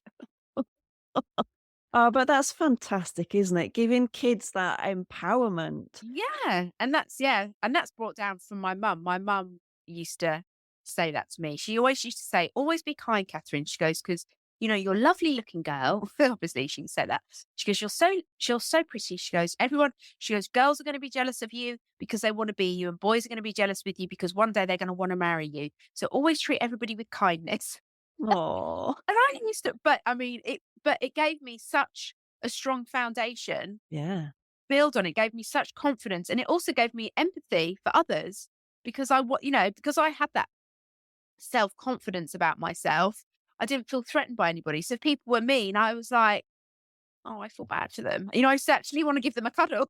Oh, but that's fantastic, isn't it? Giving kids that empowerment. Yeah. And that's brought down from my mum. My mum used to say that to me. She always used to say, always be kind, Kathryn. She goes, because, you're a lovely looking girl. Obviously, she said that. She goes, you're so pretty. She goes, girls are going to be jealous of you because they want to be you, and boys are going to be jealous with you because one day they're going to want to marry you. So always treat everybody with kindness. Oh, And I used to, but it gave me such a strong foundation yeah. build on. It gave me such confidence, and it also gave me empathy for others because because I had that self-confidence about myself. I didn't feel threatened by anybody. So if people were mean, I was like, oh, I feel bad for them. I used to actually want to give them a cuddle,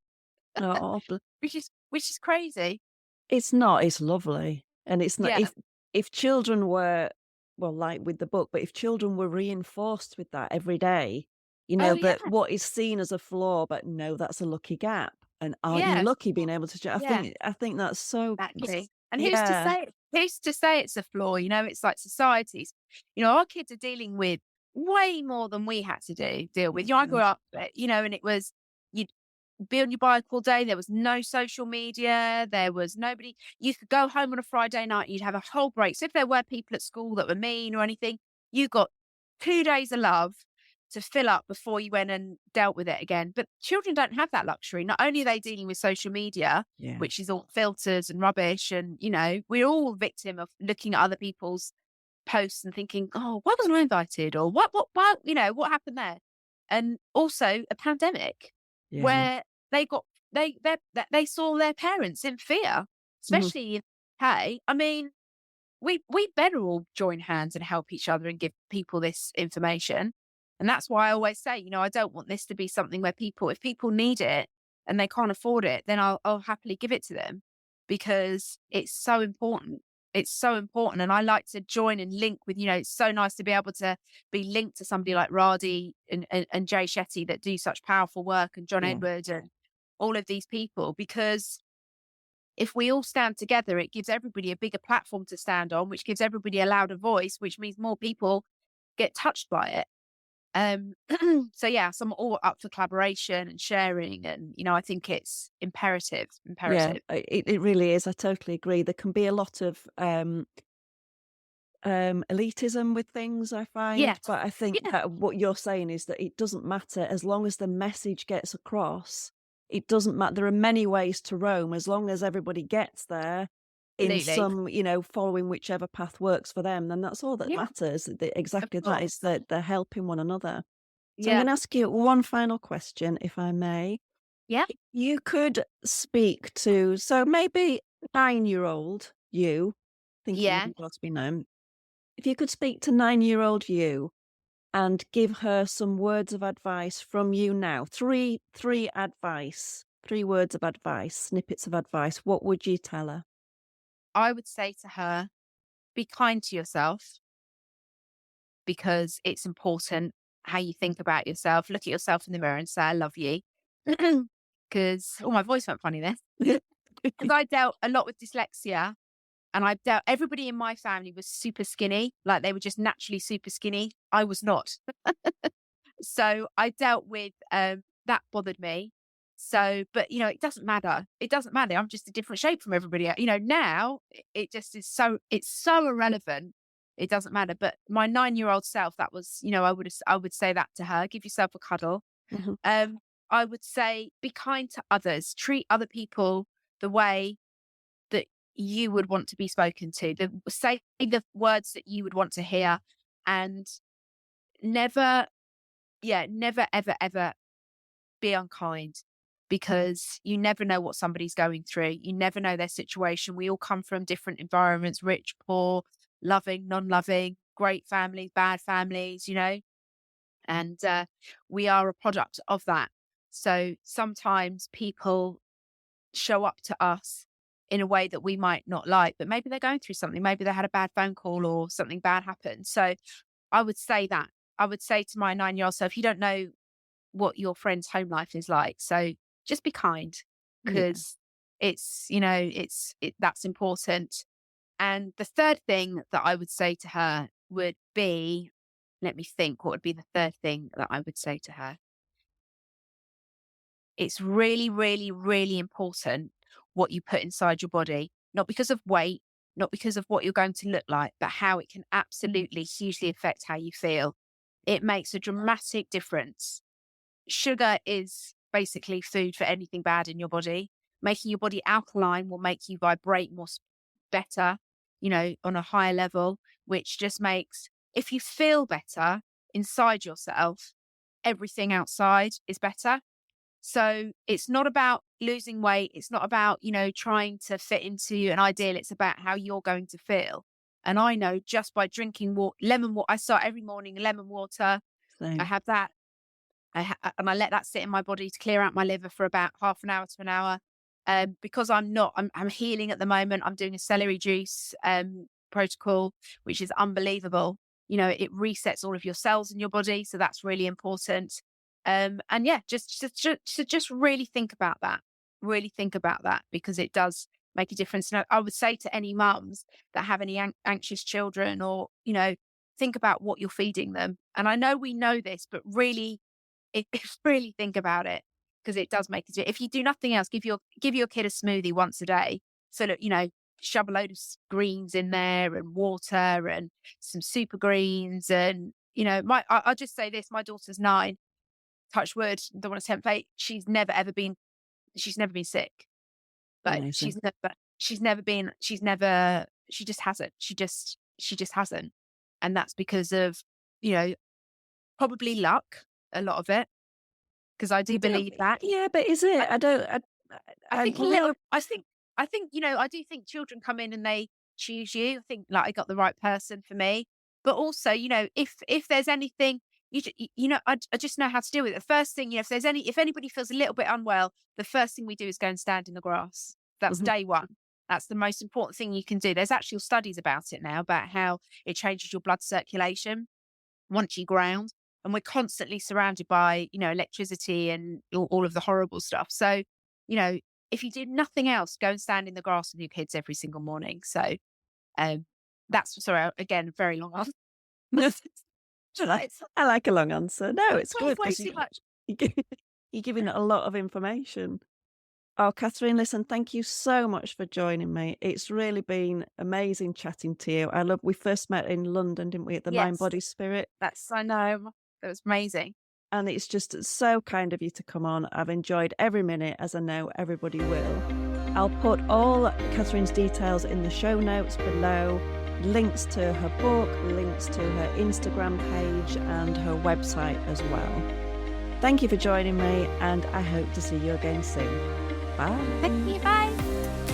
Oh, which is crazy. it's not, it's lovely. And it's not, Yeah. if children were, well, like with the book, but if children were reinforced with that every day, Oh yeah. that what is seen as a flaw, but no, that's a lucky gap. And aren't you Yeah. lucky being able to, Yeah. I think that's so, Exactly. And yeah, who's to say it's a flaw? It's like societies. Our kids are dealing with way more than we had to deal with. I grew yeah, up, and it was you'd be on your bike all day. There was no social media. There was nobody. You could go home on a Friday night. You'd have a whole break. So if there were people at school that were mean or anything, you got 2 days of love to fill up before you went and dealt with it again. But children don't have that luxury. Not only are they dealing with social media, yeah, which is all filters and rubbish, and we're all victim of looking at other people's posts and thinking, oh, why wasn't I invited? Or what happened there? And also a pandemic yeah. where they saw their parents in fear, Mhm. especially in the UK. I mean, we better all join hands and help each other and give people this information. And that's why I always say, I don't want this to be something where if people need it and they can't afford it, then I'll happily give it to them because it's so important. It's so important. And I like to join and link with, it's so nice to be able to be linked to somebody like Radi and Jay Shetty that do such powerful work, and John Yeah, Edward and all of these people, because if we all stand together, it gives everybody a bigger platform to stand on, which gives everybody a louder voice, which means more people get touched by it. Um, so I'm all up for collaboration and sharing, and I think it's imperative. yeah, Imperative. it really is. I totally agree. There can be a lot of elitism with things, I find, Yes. but I think Yeah. that what you're saying is that it doesn't matter as long as the message gets across. It doesn't matter. There are many ways to Rome as long as everybody gets there in Absolutely. some, following whichever path works for them, then that's all that Yeah. matters. Of Exactly that is course. that they're helping one another. So I'm Yeah. going to ask you one final question, if I may. Yeah. You could speak to, so maybe 9-year-old you, thinking of Yeah. you to be known, if you could speak to 9-year-old you and give her some words of advice from you now, three words of advice, snippets of advice, what would you tell her? I would say to her, be kind to yourself because it's important how you think about yourself. Look at yourself in the mirror and say, I love you. Because, my voice went funny then. Because I dealt a lot with dyslexia, and everybody in my family was super skinny, like they were just naturally super skinny. I was not. So I dealt with that bothered me. So, but it doesn't matter. It doesn't matter. I'm just a different shape from everybody else. Now it just is it's so irrelevant. It doesn't matter. But my 9-year-old self, that was, I would say that to her. Give yourself a cuddle. Mhm. I would say be kind to others. Treat other people the way you would want to be spoken to. Say the words that you would want to hear, and never, never, ever, ever be unkind, because you never know what somebody's going through. You never know their situation. We all come from different environments, rich, poor, loving, non-loving, great families, bad families, and we are a product of that. So sometimes people show up to us in a way that we might not like, but maybe they're going through something. Maybe they had a bad phone call or something bad happened. So I would say that. I would say to my 9-year-old self, you don't know what your friend's home life is like. So just be kind, because it's, that's important. And the third thing that I would say to her would be, let me think, what would be the third thing that I would say to her? It's really, really, really important what you put inside your body, not because of weight, not because of what you're going to look like, but how it can absolutely hugely affect how you feel. It makes a dramatic difference. Sugar is basically food for anything bad in your body. Making your body alkaline will make you vibrate better, on a higher level, which just makes, if you feel better inside yourself, everything outside is better. So it's not about losing weight. It's not about, trying to fit into an ideal. It's about how you're going to feel. And I know just by drinking lemon water, I start every morning, lemon water. Same. I have that. And I let that sit in my body to clear out my liver for about half an hour to an hour. Because I'm healing at the moment. I'm doing a celery juice protocol, which is unbelievable. It resets all of your cells in your body. So that's really important. And yeah, just really think about that. Really think about that, because it does make a difference. And I would say to any mums that have any anxious children, or, think about what you're feeding them. And I know we know this, but really, really think about it, because it does make it. If you do nothing else, give your kid a smoothie once a day. So that, shove a load of greens in there and water and some super greens. And, I'll just say this, my daughter's 9, touch wood, don't want to tempt fate. She's never been sick. But Amazing. she just hasn't. She just hasn't. And that's because of, probably luck, a lot of it, because I do believe that. Yeah, but is it? I think a little. I think I do think children come in and they choose you. I think like I got the right person for me, but also, if there's anything, I just know how to deal with it. The first thing, if anybody feels a little bit unwell, the first thing we do is go and stand in the grass. That's day one. That's the most important thing you can do. There's actual studies about it now, about how it changes your blood circulation once you ground. And we're constantly surrounded by, electricity and all of the horrible stuff. So, if you do nothing else, go and stand in the grass with your kids every single morning. So that's, sorry, again, very long answer. I like a long answer. No, it's good. Way too much. You're giving a lot of information. Oh, Kathryn, listen, thank you so much for joining me. It's really been amazing chatting to you. We first met in London, didn't we, at the Mind Body Spirit? I know. It was amazing. And it's just so kind of you to come on. I've enjoyed every minute, as I know everybody will. I'll put all Kathryn's details in the show notes below, links to her book, links to her Instagram page and her website as well. Thank you for joining me, and I hope to see you again soon. Bye. Thank you. Bye.